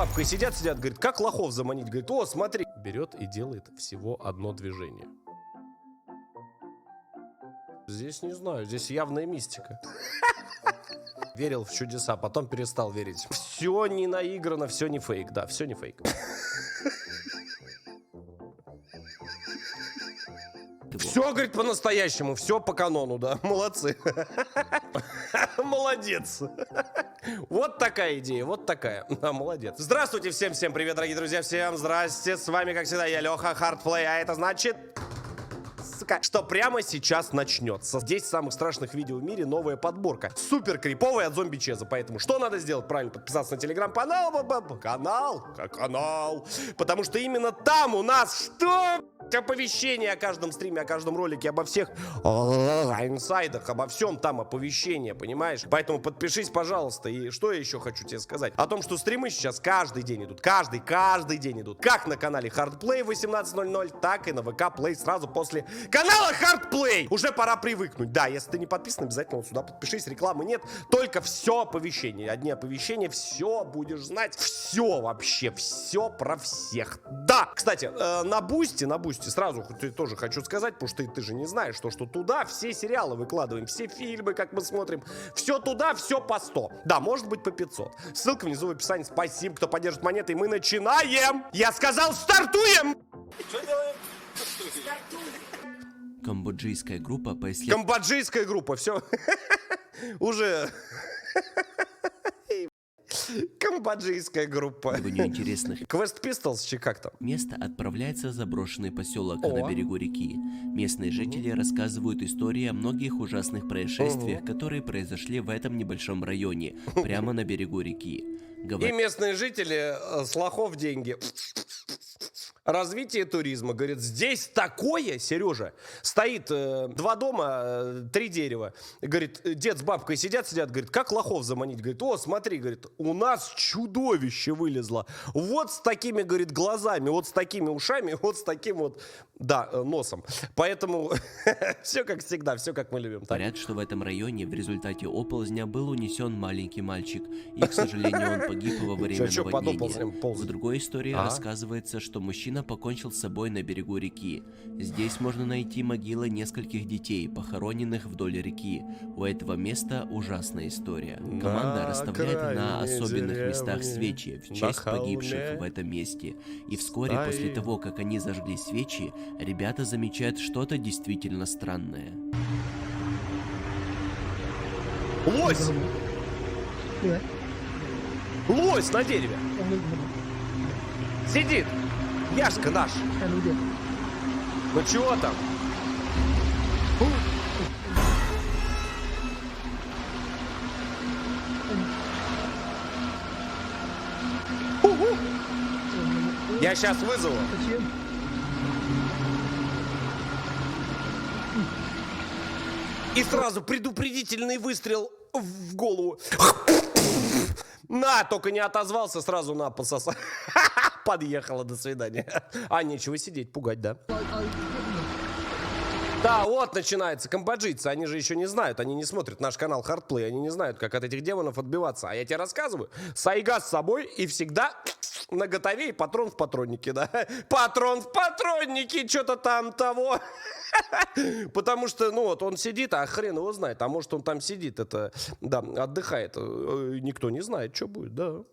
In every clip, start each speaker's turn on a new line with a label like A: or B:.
A: бабкой сидят, говорит, как лохов заманить? Говорит, о, смотри. Берет и делает всего одно движение. Здесь не знаю, здесь явная мистика. Верил в чудеса, потом перестал верить. Все не наиграно, все не фейк, да, все не фейк. Все, говорит, по-настоящему, все по канону, да, молодцы. Молодец. Вот такая идея, вот такая. Да, молодец. Здравствуйте всем, привет, дорогие друзья, всем здрасте. С вами, как всегда, я, Леха, Hardplay, а это значит... что прямо сейчас начнется. 10 самых страшных видео в мире, новая подборка. Супер криповая от зомби Чеза. Поэтому что надо сделать? Правильно, подписаться на телеграм-канал. Канал. Потому что именно там у нас что? Оповещение о каждом стриме, о каждом ролике, обо всех инсайдах, обо всем там оповещение, понимаешь? Поэтому подпишись, пожалуйста. И что я еще хочу тебе сказать? О том, что стримы сейчас каждый день идут. Каждый день идут. Как на канале Hardplay в 18:00, так и на ВК Play сразу после канала Hardplay. Уже пора привыкнуть. Да, если ты не подписан, обязательно вот сюда подпишись. Рекламы нет, только все оповещения. Одни оповещения, все будешь знать. Все вообще, все про всех. Да! Кстати, на Бусти сразу тоже хочу сказать, потому что ты же не знаешь, что туда все сериалы выкладываем, все фильмы, как мы смотрим. Все туда, все по 100. Да, может быть по 500. Ссылка внизу в описании. Спасибо, кто поддержит монеты. И мы начинаем! Я сказал, стартуем!
B: Что делаем?
C: Камбоджийская группа по исследованию...
A: Камбоджийская группа, все. Уже... Камбоджийская группа.
C: интересных
A: Квест Pistols, чи как там?
C: место отправляется в заброшенный поселок на берегу реки. Местные жители рассказывают истории о многих ужасных происшествиях, которые произошли в этом небольшом районе, прямо на берегу реки.
A: И местные жители с лохов деньги. Развитие туризма. Говорит, здесь такое, Сережа. Стоит 2 дома, 3 дерева. Говорит, дед с бабкой сидят, говорит, как лохов заманить? Говорит, о, смотри, говорит, у нас чудовище вылезло. Вот с такими, говорит, глазами, вот с такими ушами, вот с таким вот, да, носом. Поэтому все как всегда, все как мы любим.
C: Говорят, что в этом районе в результате оползня был унесен маленький мальчик. И, к сожалению, он погиб во время наводнения. В другой истории рассказывается, что мужчина покончил с собой на берегу реки. Здесь можно найти могилы нескольких детей, похороненных вдоль реки. У этого места ужасная история. Команда расставляет на особенных местах свечи в честь погибших в этом месте. И вскоре после того, как они зажгли свечи, ребята замечают что-то действительно странное.
A: Лось! Лось на дереве! Сидит! Яшка наш! Ну чего там? Я сейчас вызову. И сразу предупредительный выстрел в голову. На, только не отозвался, сразу на пососа. Подъехала, до свидания. А, нечего сидеть, пугать, да? Да, вот начинается. Камбоджийцы, они же еще не знают, они не смотрят наш канал Hardplay, они не знают, как от этих демонов отбиваться. А я тебе рассказываю, сайга с собой и всегда наготове, и патрон в патроннике, да? Патрон в патроннике, что-то там того. Потому что, ну вот, он сидит, а хрен его знает. А может, он там сидит, это, да, отдыхает. Никто не знает, что будет, да.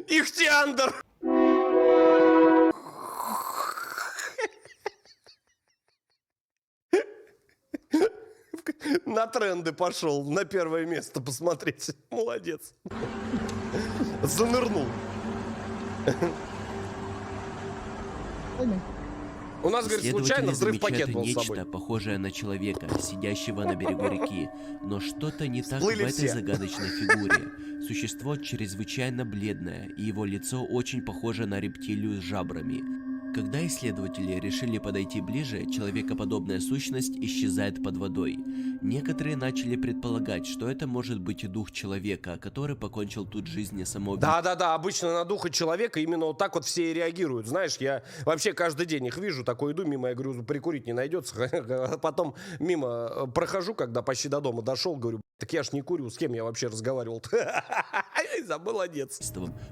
A: Ихтиандр! На тренды пошел, на первое место посмотреть. Молодец. Занырнул. У нас, говорит, случайно взрыв-пакет был с собой.
C: Нечто похожее на человека, сидящего на берегу реки. Но что-то не так в этой загадочной фигуре. Существо чрезвычайно бледное, и его лицо очень похоже на рептилию с жабрами. Когда исследователи решили подойти ближе, человекоподобная сущность исчезает под водой. Некоторые начали предполагать, что это может быть дух человека, который покончил тут жизнь самоубийством.
A: Да-да-да, обычно на духа человека именно вот так вот все и реагируют. Знаешь, я вообще каждый день их вижу, такой иду мимо, я говорю, прикурить не найдется. Потом мимо прохожу, когда почти до дома дошел, говорю, так я ж не курю, с кем я вообще разговаривал? Молодец.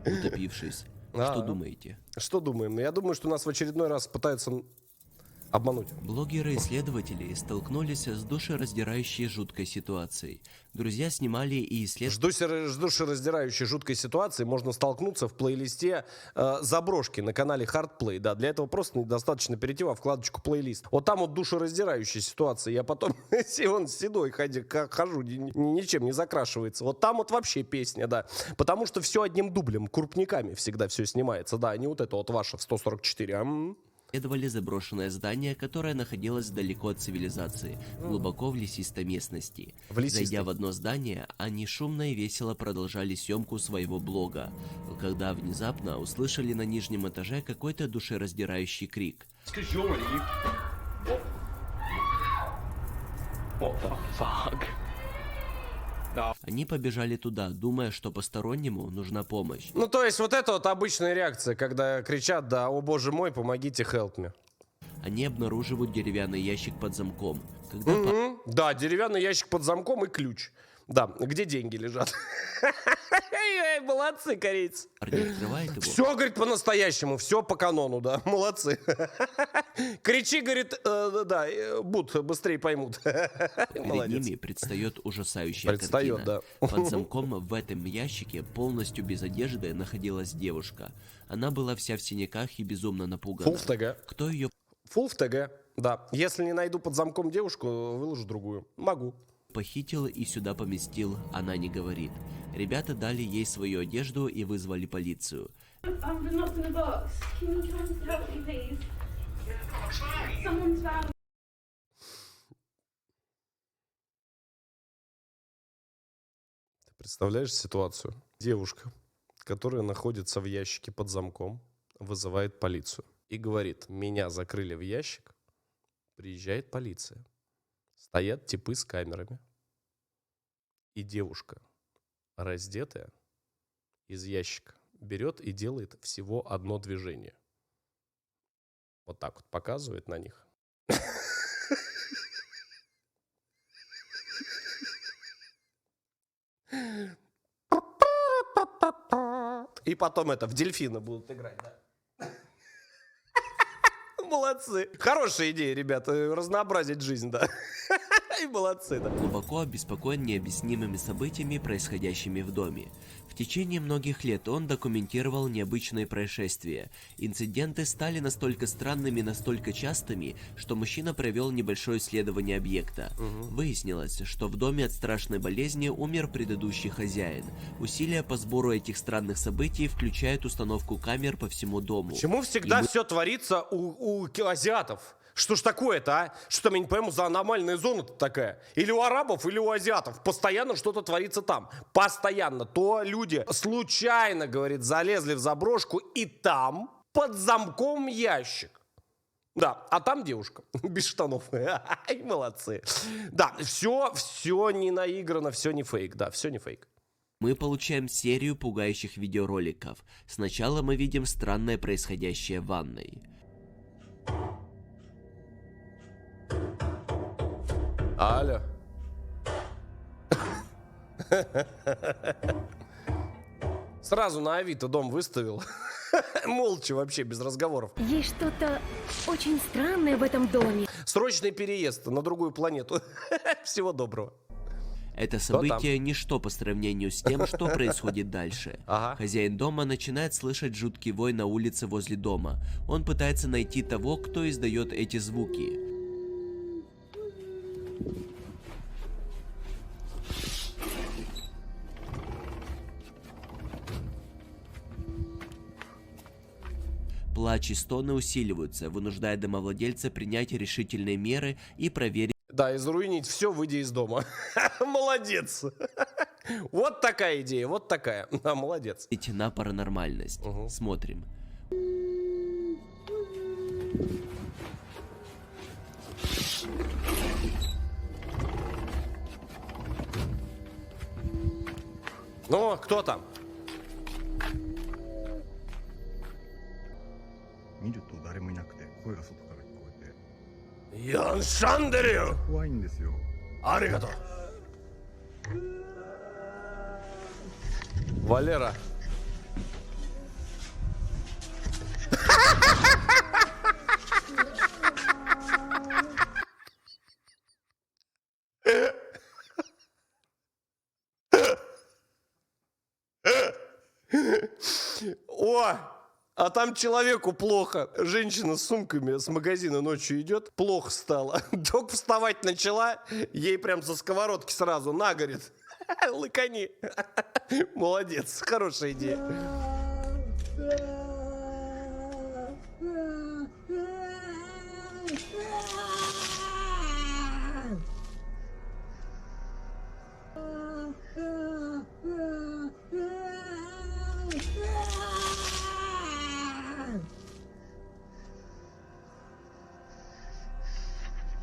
C: Утопившись. Что думаете?
A: Что думаем? Я думаю, что нас в очередной раз пытаются обмануть.
C: Блогеры-исследователи столкнулись с душераздирающей жуткой ситуацией. Друзья снимали и исследовали...
A: С душераздирающей жуткой ситуацией можно столкнуться в плейлисте заброшки на канале Hardplay. Да, для этого просто недостаточно перейти во вкладочку плейлист. Вот там вот душераздирающая ситуация. Я потом седой хожу, ничем не закрашивается. Вот там вот вообще песня, да. Потому что все одним дублем, крупниками всегда все снимается. Да, не вот это вот ваше в 144,
C: исследовали заброшенное здание, которое находилось далеко от цивилизации, глубоко в лесистой местности. Зайдя в одно здание, они шумно и весело продолжали съемку своего блога, когда внезапно услышали на нижнем этаже какой-то душераздирающий крик. Они побежали туда, думая, что постороннему нужна помощь.
A: Ну, то есть вот это вот обычная реакция, когда кричат, да, о боже мой, помогите, help me.
C: Они обнаруживают деревянный ящик под замком.
A: Да, деревянный ящик под замком и ключ. Да, где деньги лежат. Молодцы, корейцы.
C: Парень открывает его.
A: Все, говорит, по-настоящему, все по канону, да, молодцы. Кричи, говорит, да, быстрее поймут.
C: Перед ними предстает ужасающая картина.
A: Да.
C: Под замком в этом ящике, полностью без одежды, находилась девушка. Она была вся в синяках и безумно напугана.
A: Фул в ТГ.
C: Кто ее...
A: Фул в ТГ, да. Если не найду под замком девушку, выложу другую. Могу.
C: Похитил и сюда поместил, она не говорит. Ребята дали ей свою одежду и вызвали полицию. Ты представляешь ситуацию? Девушка, которая находится в ящике под замком, вызывает полицию и говорит, меня закрыли в ящик, приезжает полиция. Стоят типы с камерами. И девушка, раздетая, из ящика берет и делает всего одно движение. Вот так вот показывает на них. И потом это в дельфина будут играть, да. Молодцы. Хорошая идея, ребята, разнообразить жизнь, да. И молодцы, да. Глубоко обеспокоен необъяснимыми событиями, происходящими в доме. В течение многих лет он документировал необычные происшествия. Инциденты стали настолько странными, настолько частыми, что мужчина провел небольшое исследование объекта. Выяснилось, что в доме от страшной болезни умер предыдущий хозяин. Усилия по сбору этих странных событий включают установку камер по всему дому.
A: Почему всегда все творится у азиатов? Что ж такое-то, а? Что там, я не пойму, за аномальная зона-то такая? Или у арабов, или у азиатов. Постоянно что-то творится там. Постоянно. То люди случайно, говорит, залезли в заброшку, и там под замком ящик. Да, а там девушка без штанов. Молодцы. Да, все не наиграно, все не фейк. Да, все не фейк.
C: Мы получаем серию пугающих видеороликов. Сначала мы видим странное происходящее в ванной.
A: Алло. Сразу на Авито дом выставил. Молча вообще, без разговоров.
B: Есть что-то очень странное в этом доме.
A: Срочный переезд на другую планету. Всего доброго.
C: Это событие ничто по сравнению с тем, что происходит дальше. Хозяин дома начинает слышать жуткий вой на улице возле дома. Он пытается найти того, кто издает эти звуки. Плач и стоны усиливаются, вынуждая домовладельца принять решительные меры и проверить...
A: Да, и заруинить все, выйдя из дома. Молодец. Вот такая идея, вот такая. Да, молодец.
C: На паранормальность. Смотрим.
A: Ну, кто там?
D: 見ると誰もいなくて声が外から聞こえて
A: Ян Шандерю!
D: 怖いんですよ。
A: Аригато! Валера. О, а там человеку плохо. Женщина с сумками с магазина ночью идет, плохо стало. Только вставать начала, ей прям со сковородки сразу на, говорит. Лыкани. Молодец, хорошая идея.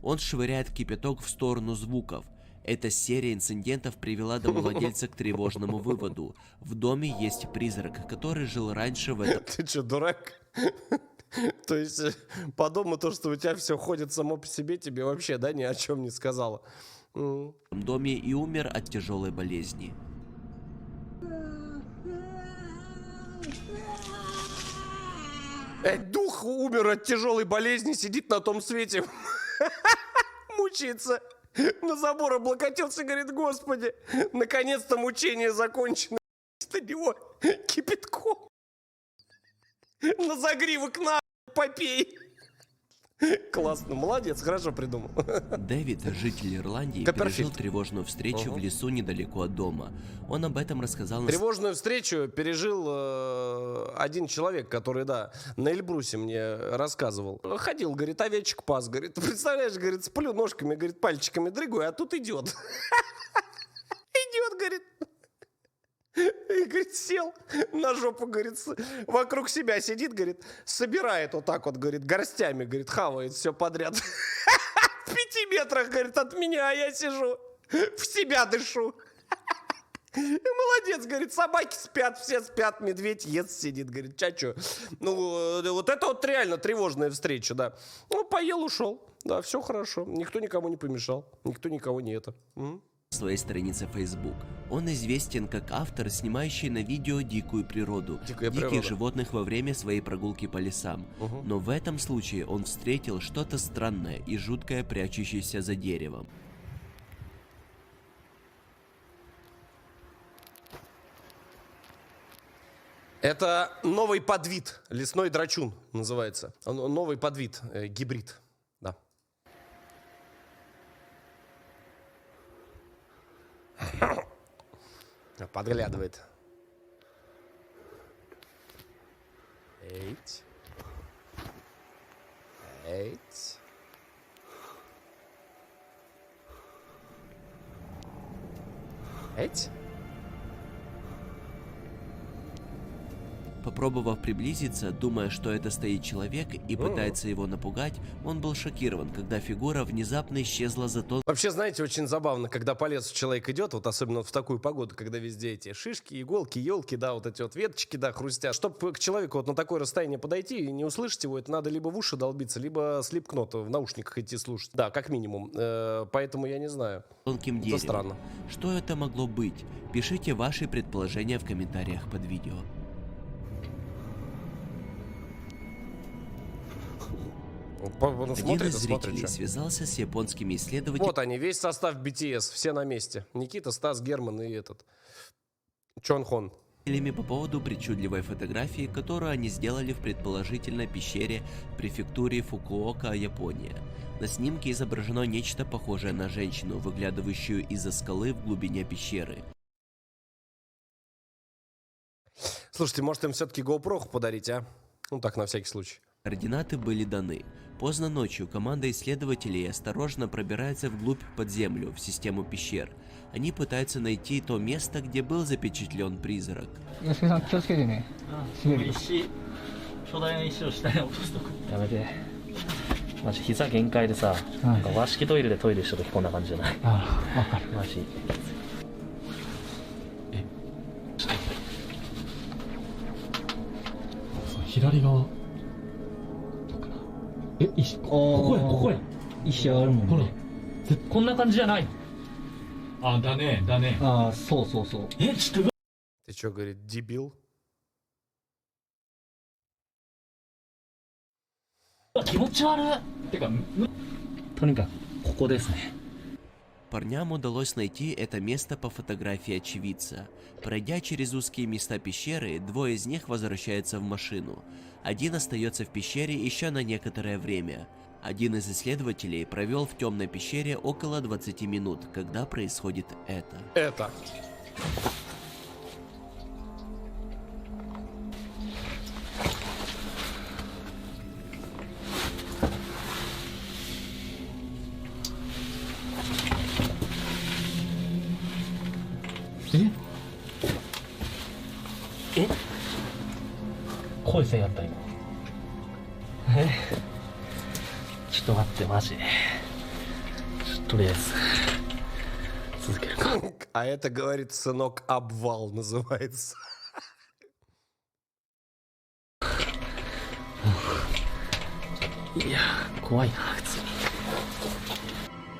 C: Он швыряет кипяток в сторону звуков. Эта серия инцидентов привела домовладельца к тревожному выводу. В доме есть призрак, который жил раньше в этом
A: Ты что, дурак? То есть по дому то, что у тебя все ходит само по себе, тебе вообще, да, ни о чем не сказала.
C: доме и умер от тяжелой болезни.
A: Дух умер от тяжелой болезни, сидит на том свете, мучается. На забор облокотился, говорит, господи, наконец-то мучение закончено. На него кипятком. На загривок на попей. Классно, молодец, хорошо придумал.
C: Дэвид, житель Ирландии, пережил тревожную встречу в лесу недалеко от дома. Он об этом рассказал на...
A: Тревожную встречу пережил один человек, который, да, на Эльбрусе мне рассказывал. Ходил, говорит, овечек пас, говорит, представляешь, говорит, сплю ножками, говорит, пальчиками дрыгаю, а тут идет. Идет, говорит. И, говорит, сел на жопу, говорит, вокруг себя сидит, говорит, собирает вот так вот, говорит, горстями, говорит, хавает все подряд. В 5 метрах, говорит, от меня, а я сижу, в себя дышу. Молодец, говорит, собаки спят, все спят, медведь ест, сидит, говорит, чё? Ну, вот это вот реально тревожная встреча, да. Ну, поел, ушел, да, все хорошо, никто никому не помешал, никто никого не это.
C: своей странице Facebook. Он известен как автор, снимающий на видео дикую природу, диких животных во время своей прогулки по лесам. Но в этом случае он встретил что-то странное и жуткое, прячущееся за деревом.
A: Это новый подвид, лесной драчун называется. Новый подвид, гибрид, да. Подглядывает. Эйть. Эйть. Эйть.
C: Попробовав приблизиться, думая, что это стоит человек и пытается его напугать, он был шокирован, когда фигура внезапно исчезла за то...
A: Вообще, знаете, очень забавно, когда по лесу человек идет, вот особенно в такую погоду, когда везде эти шишки, иголки, елки, да, вот эти вот веточки, да, хрустят. Чтобы к человеку вот на такое расстояние подойти и не услышать его, это надо либо в уши долбиться, либо слипкнот в наушниках идти слушать. Да, как минимум. Поэтому я не знаю.
C: Тонким деревом.
A: Это странно.
C: Что это могло быть? Пишите ваши предположения в комментариях под видео. Один из зрителей связался с японскими исследователями.
A: Вот они, весь состав BTS, все на месте. Никита, Стас, Герман и этот Чон Хон.
C: По поводу причудливой фотографии, которую они сделали в предположительно пещере в префектуре Фукуока, Япония. На снимке изображено нечто похожее на женщину, выглядывающую из-за скалы в глубине пещеры.
A: Слушайте, может им все-таки GoPro подарить, а? Ну так, на всякий случай.
C: Координаты были даны. Поздно ночью команда исследователей осторожно пробирается вглубь под землю, в систему пещер. Они пытаются найти то место, где был запечатлен призрак.
E: マジ膝限界でさ、なんか和式トイレでトイレした時こんな感じじゃない？
F: ああ、わかる。
E: マジ。
F: 左側どうかな。石、ここや、ここや。石あるもんね。ほら、
E: こんな感じじゃない？
F: あ、だね、だね。ああ、そうそうそう。ちょっと。
A: Ты что, говорит, дебил?
F: 気持ち悪い。てか、とにかくここですね。
C: Парням удалось найти это место по фотографии очевидца. Пройдя через узкие места пещеры, двое из них возвращаются в машину. Один остается в пещере еще на некоторое время. Один из исследователей провел в темной пещере около 20 минут, когда происходит это.
A: Это.
F: Э? 声せんやった今。ちょっと待ってマジ。とりあえず続けるか。
A: А это, говорит, сынок, обвал называется.
F: いや、怖いな普通に。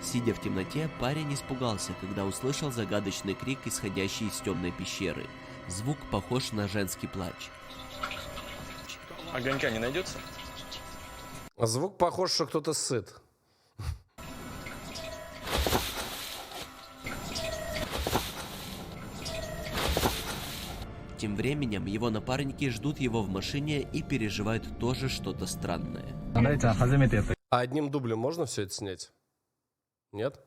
C: Сидя в темноте, парень испугался, когда услышал загадочный крик, исходящий из темной пещеры. Звук похож на женский плач.
G: Огонька не найдется?
A: Звук похож, что кто-то сыт.
C: Тем временем его напарники ждут его в машине и переживают тоже что-то странное.
A: А одним дублем можно все это снять? Нет?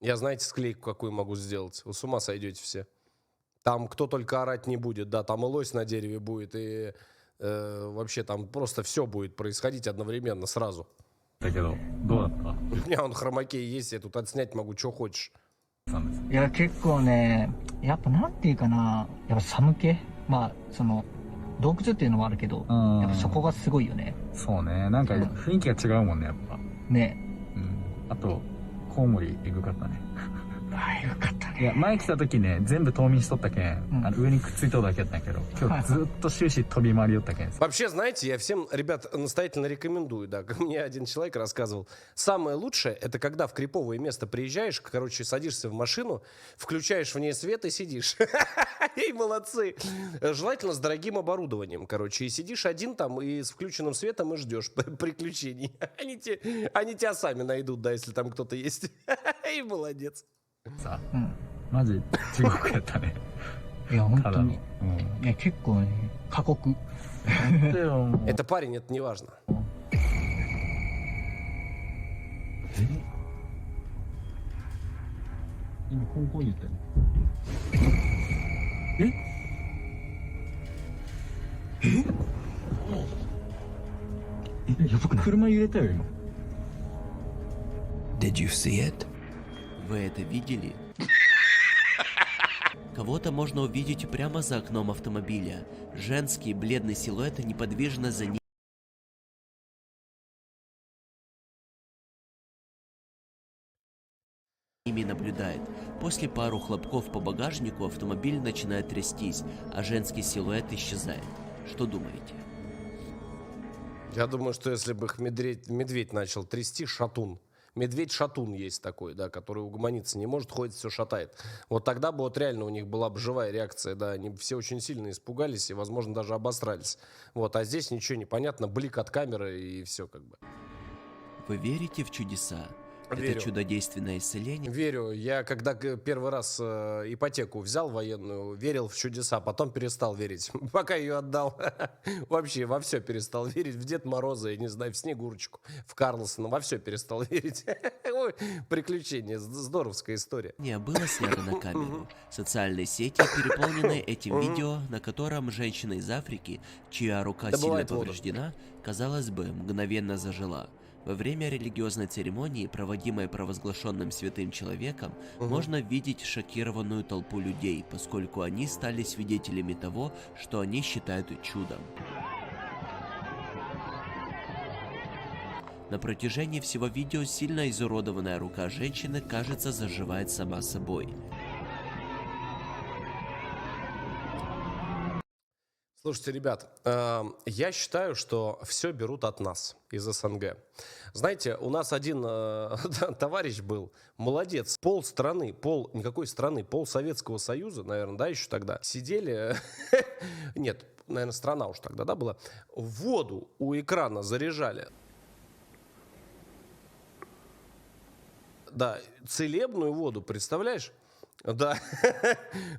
A: Я, знаете, склейку какую могу сделать. Вы с ума сойдете все. Там кто только орать не будет. Да, там и лось на дереве будет, и вообще там просто все будет происходить одновременно, сразу. У меня он хромакей есть, я тут отснять могу, что хочешь.
F: いや結構ね、やっぱなんていうかな、やっぱ寒気、まあその洞窟っていうのもあるけど、やっぱそこがすごいよね。
D: そうね、なんか雰囲気が違うもんね、やっぱ。
F: ね。
D: うん。あとコウモリエグかったね。
F: あ、よかったね。
D: いや前来た時ね、全部冬眠しとったけん、上にくっついとるだけやったんやけど、今日ずっと終始飛び回りよったけん。
A: Вообще, знаете, я всем, ребят, настоятельно рекомендую, да, мне один человек рассказывал, самое лучшее, это когда в криповое место приезжаешь, короче, садишься в машину, включаешь в ней свет и сидишь. Эй, молодцы! Желательно с дорогим оборудованием, короче, и сидишь один там и с включенным светом и ждешь приключений. Они тебя сами найдут, да, если там кто-то есть. Эй, молодец.
D: さ、マジ地獄やったね。
F: いや本当に。いや結構ね、過酷。
A: Это парень, это не важно.
F: 今香港言ったよ。やばくない？車揺れたよ今。
C: Did you see it? Вы это видели? Кого-то можно увидеть прямо за окном автомобиля. Женский бледный силуэт неподвижно за ними наблюдает. После пару хлопков по багажнику автомобиль начинает трястись, а женский силуэт исчезает. Что думаете?
A: Я думаю, что если бы их медведь начал трясти, шатун. Медведь-шатун есть такой, да, который угомониться не может, ходит, все шатает. Вот тогда бы вот реально у них была бы живая реакция, да, они все очень сильно испугались и, возможно, даже обосрались. Вот, а здесь ничего не понятно, блик от камеры и все как бы.
C: Вы верите в чудеса?
A: Верю.
C: Это чудодейственное исцеление?
A: Верю. Я когда первый раз ипотеку взял военную, верил в чудеса, потом перестал верить. Пока ее отдал. Вообще во все перестал верить. В Дед Мороза, я не знаю, в Снегурочку, в Карлсона. Во все перестал верить. Ой, приключения. Здоровская история.
C: Не было снято на камеру. Социальные сети переполнены этим видео, на котором женщина из Африки, чья рука сильно повреждена, казалось бы, мгновенно зажила. Во время религиозной церемонии, проводимой провозглашенным святым человеком, можно видеть шокированную толпу людей, поскольку они стали свидетелями того, что они считают чудом. На протяжении всего видео сильно изуродованная рука женщины, кажется, заживает сама собой.
A: Слушайте, ребят, я считаю, что все берут от нас из СНГ. Знаете, у нас один товарищ был, молодец, пол Советского Союза, наверное, да, еще тогда, сидели, нет, наверное, страна уж тогда, да, была, воду у экрана заряжали. Да, целебную воду, представляешь? Да,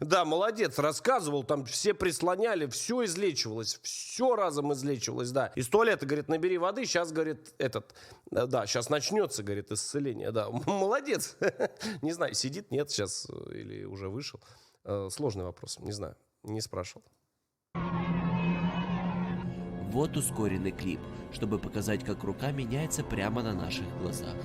A: да, молодец, рассказывал, там все прислоняли, все излечивалось, все разом излечивалось, да. Из туалета, говорит, набери воды, сейчас, говорит, сейчас начнется, говорит, исцеление, да. Молодец, не знаю, сидит, нет, сейчас или уже вышел. Сложный вопрос, не знаю, не спрашивал.
C: Вот ускоренный клип, чтобы показать, как рука меняется прямо на наших глазах.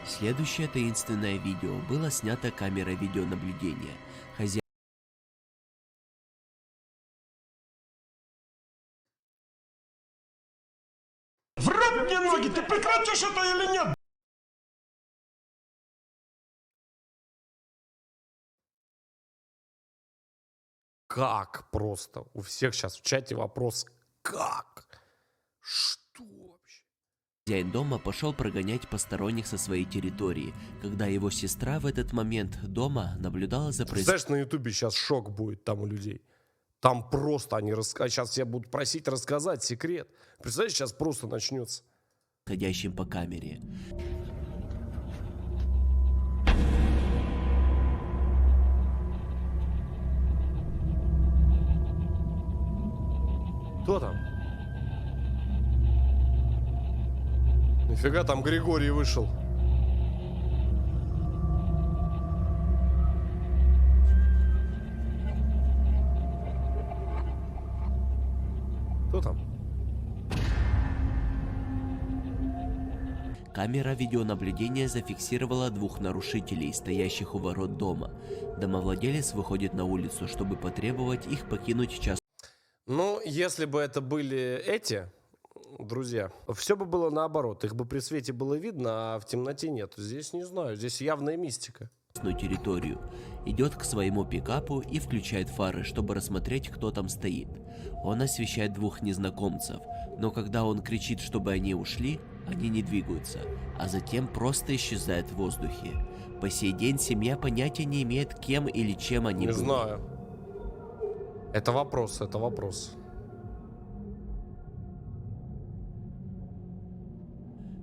C: Следующее таинственное видео было снято камерой видеонаблюдения. Хозяин
A: Врать мне ноги, ты прекратишь это или нет? Как просто? У всех сейчас в чате вопрос. Как? Что вообще?
C: Хозяин дома пошел прогонять посторонних со своей территории, когда его сестра в этот момент дома наблюдала за
A: Знаешь, на ютубе сейчас шок будет там у людей. Там просто они сейчас тебя будут просить рассказать секрет. Представляешь, сейчас просто начнется.
C: происходящим по камере.
A: Кто там? Нифига, там Григорий вышел. Кто там?
C: Камера видеонаблюдения зафиксировала двух нарушителей, стоящих у ворот дома. Домовладелец выходит на улицу, чтобы потребовать их покинуть частную.
A: Ну, если бы это были эти друзья, все бы было наоборот. Их бы при свете было видно, а в темноте нет. Здесь не знаю, здесь явная мистика.
C: Территорию. Идет к своему пикапу и включает фары, чтобы рассмотреть, кто там стоит. Он освещает двух незнакомцев, но когда он кричит, чтобы они ушли, они не двигаются, а затем просто исчезают в воздухе. По сей день семья понятия не имеет, кем или чем они были.
A: Не знаю. Это вопрос, это вопрос.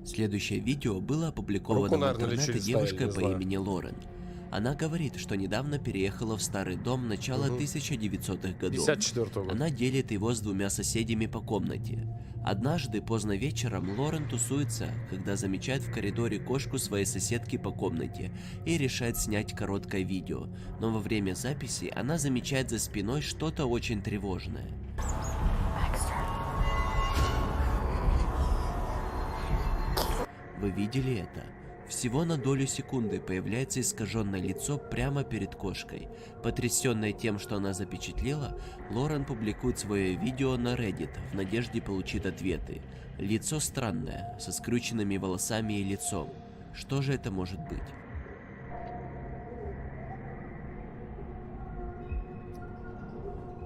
C: Следующее видео было опубликовано в интернете девушкой по имени Лорен. Она говорит, что недавно переехала в старый дом начала 1900-х годов.
A: 54-го года.
C: Она делит его с двумя соседями по комнате. Однажды поздно вечером Лорен тусуется, когда замечает в коридоре кошку своей соседки по комнате и решает снять короткое видео. Но во время записи она замечает за спиной что-то очень тревожное. Вы видели это? Всего на долю секунды появляется искаженное лицо прямо перед кошкой. Потрясенная тем, что она запечатлела, Лорен публикует свое видео на Reddit в надежде получить ответы. Лицо странное, со скрюченными волосами и лицом. Что же это может быть?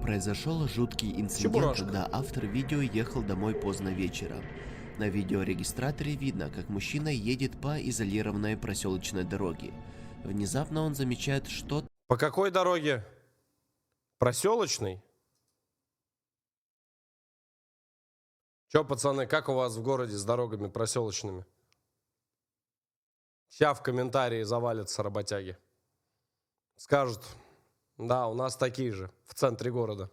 C: Произошел жуткий инцидент, когда автор видео ехал домой поздно вечером. На видеорегистраторе видно, как мужчина едет по изолированной проселочной дороге. Внезапно он замечает что-то.
A: По какой дороге? Проселочной? Че, пацаны, как у вас в городе с дорогами проселочными? Сейчас в комментарии завалятся работяги. Скажут, да, у нас такие же, в центре города.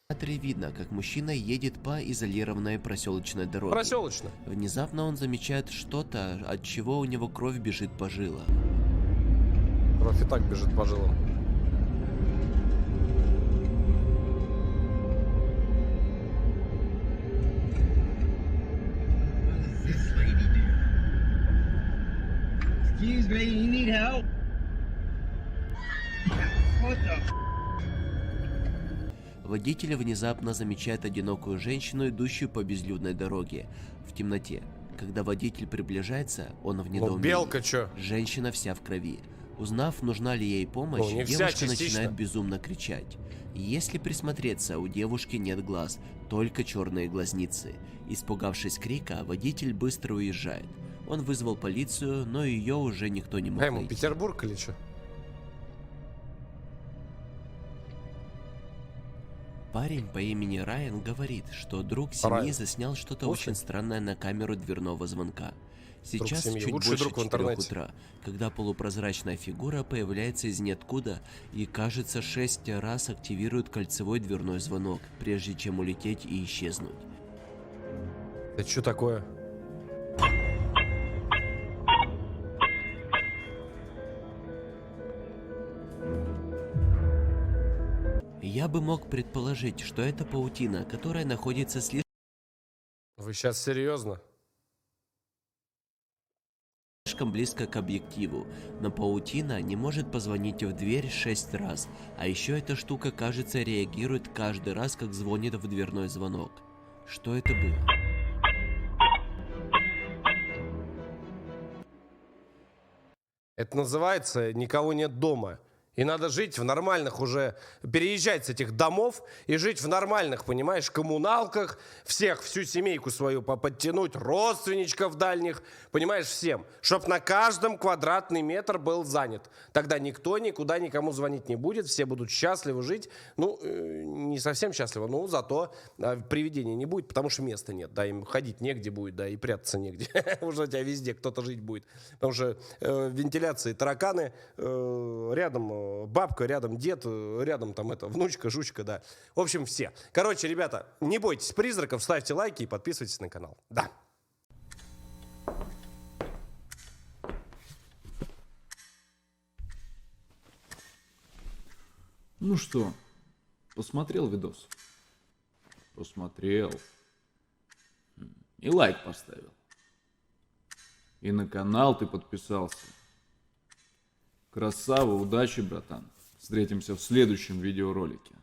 C: Видно, как мужчина едет по изолированной проселочной дороге.
A: Проселочно.
C: Внезапно он замечает что-то, от чего у него кровь бежит по жилам.
A: Кровь и так бежит по жилам.
G: Excuse me, you need help? What the?
C: Водитель внезапно замечает одинокую женщину, идущую по безлюдной дороге в темноте. Когда водитель приближается, он в недоумении.
A: белка чё?
C: Женщина вся в крови. Узнав, нужна ли ей помощь,
A: не вся,
C: девушка
A: частично.
C: начинает безумно кричать. Если присмотреться, у девушки нет глаз, только черные глазницы. Испугавшись крика, водитель быстро уезжает. Он вызвал полицию, но ее уже никто не мог
A: Ему
C: найти.
A: Петербург или что?
C: Парень по имени Райан говорит, что друг семьи
A: Райан.
C: заснял что-то
A: Слушай.
C: очень странное на камеру дверного звонка. Сейчас
A: семьи.
C: чуть
A: Лучший
C: больше
A: друг в
C: 4
A: интернете.
C: утра, когда полупрозрачная фигура появляется из ниоткуда и, кажется, 6 раз активирует кольцевой дверной звонок, прежде чем улететь и исчезнуть.
A: Это что такое?
C: Я бы мог предположить, что это паутина, которая находится
A: Вы сейчас серьезно?
C: слишком близко к объективу, но паутина не может позвонить в дверь 6 раз, а еще эта штука, кажется, реагирует каждый раз, как звонит в дверной звонок. Что это было?
A: Это называется «никого нет дома». И надо жить в нормальных уже, переезжать с этих домов и жить в нормальных, понимаешь, коммуналках, всех, всю семейку свою подтянуть, родственничков дальних, понимаешь, всем, чтоб на каждом квадратный метр был занят. Тогда никто никуда никому звонить не будет, все будут счастливы жить, ну, не совсем счастливы, но зато привидения не будет, потому что места нет, да, им ходить негде будет, да, и прятаться негде, уже у тебя везде кто-то жить будет, потому что вентиляции, тараканы рядом, бабка, рядом дед, рядом там это, внучка, жучка, да. В общем, все. Короче, ребята, не бойтесь призраков, ставьте лайки и подписывайтесь на канал. Да.
H: Ну что, посмотрел видос? Посмотрел. И лайк поставил. И на канал ты подписался. Красава, удачи, братан. Встретимся в следующем видеоролике.